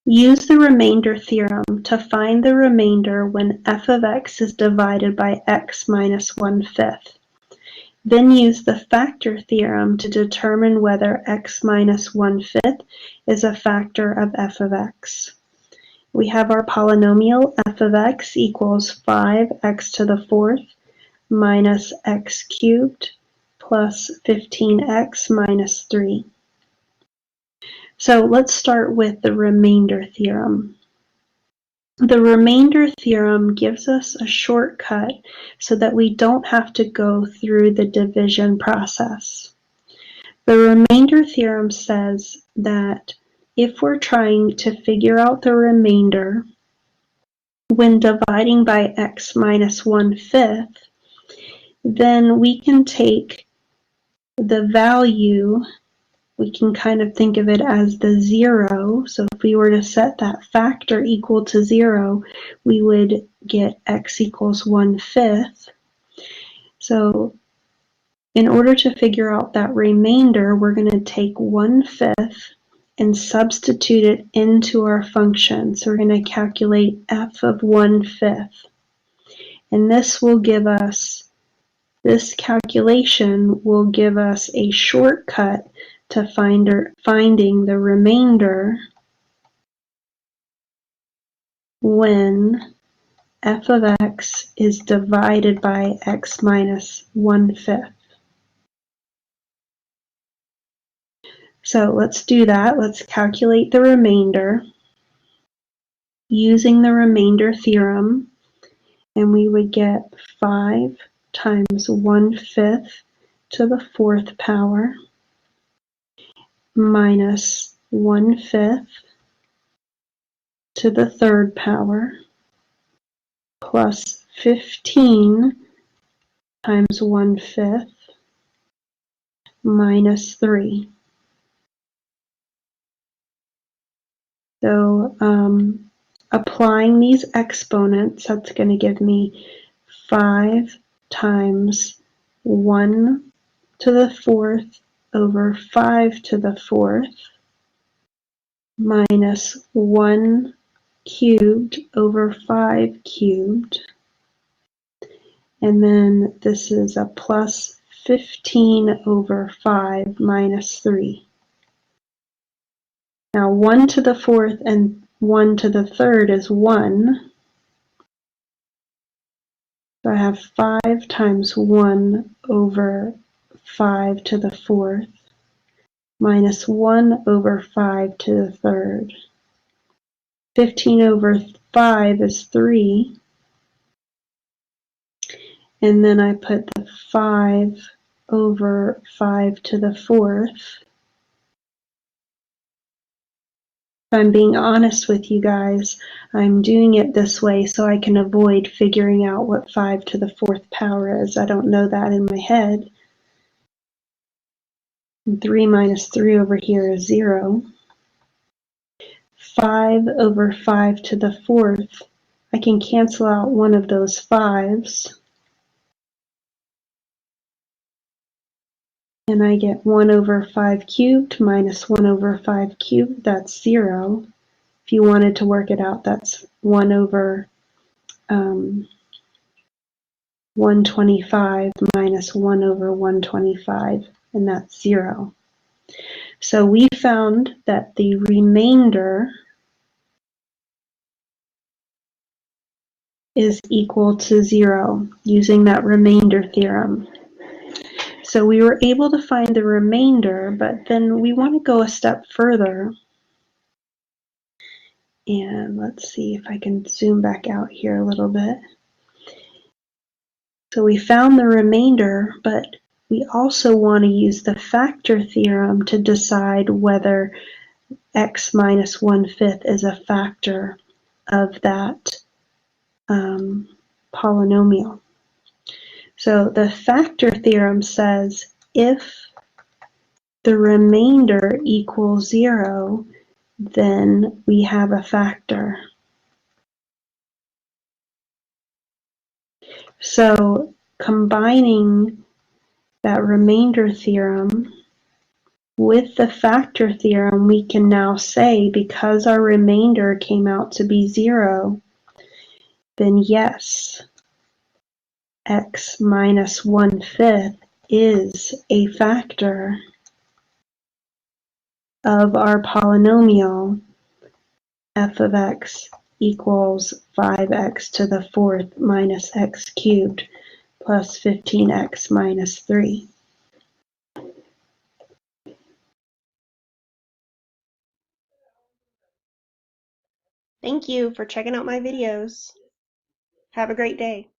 Use the remainder theorem to find the remainder when f of x is divided by x minus 1/5. Then use the factor theorem to determine whether x minus 1/5 is a factor of f of x. We have our polynomial f of x equals 5x to the fourth minus x cubed plus 15x minus 3. So let's start with the remainder theorem. The remainder theorem gives us a shortcut so that we don't have to go through the division process. The remainder theorem says that if we're trying to figure out the remainder when dividing by x minus 1/5, then we can take the value, we can kind of think of it as the 0. So if we were to set that factor equal to 0, we would get x equals 1/5. So in order to figure out that remainder, we're going to take 1/5 and substitute it into our function. So we're going to calculate f of 1/5. And this will give us, this calculation will give us a shortcut to finding the remainder when f of x is divided by x minus 1/5. So let's do that. Let's calculate the remainder using the remainder theorem, and we would get 5 times 1/5 to the fourth power minus 1/5 to the third power plus 15 times 1/5 minus 3. So applying these exponents, that's going to give me 5 times 1 to the fourth over 5 to the fourth minus 1 cubed over 5 cubed. And then this is a plus 15 over 5 minus 3. Now 1 to the fourth and 1 to the third is 1. So I have 5 times 1 over 5 to the fourth minus 1 over 5 to the third. 15 over 5 is 3. And then I put the 5 over 5 to the fourth. If I'm being honest with you guys, I'm doing it this way so I can avoid figuring out what 5 to the fourth power is. I don't know that in my head. And 3 minus 3 over here is 0. 5 over 5 to the fourth, I can cancel out one of those 5's. And I get 1 over 5 cubed minus 1 over 5 cubed, that's 0. If you wanted to work it out, that's 1 over 125 minus 1 over 125, and that's 0. So we found that the remainder is equal to 0 using that remainder theorem. So we were able to find the remainder, but then we want to go a step further. And let's see if I can zoom back out here a little bit. So we found the remainder, but we also want to use the factor theorem to decide whether x minus 1/5 is a factor of that polynomial. So the factor theorem says if the remainder equals 0, then we have a factor. So combining that remainder theorem With the factor theorem, we can now say, because our remainder came out to be 0, then yes, x minus 1/5 is a factor of our polynomial f of x equals 5x to the 4th minus x cubed plus 15x minus 3. Thank you for checking out my videos. Have a great day.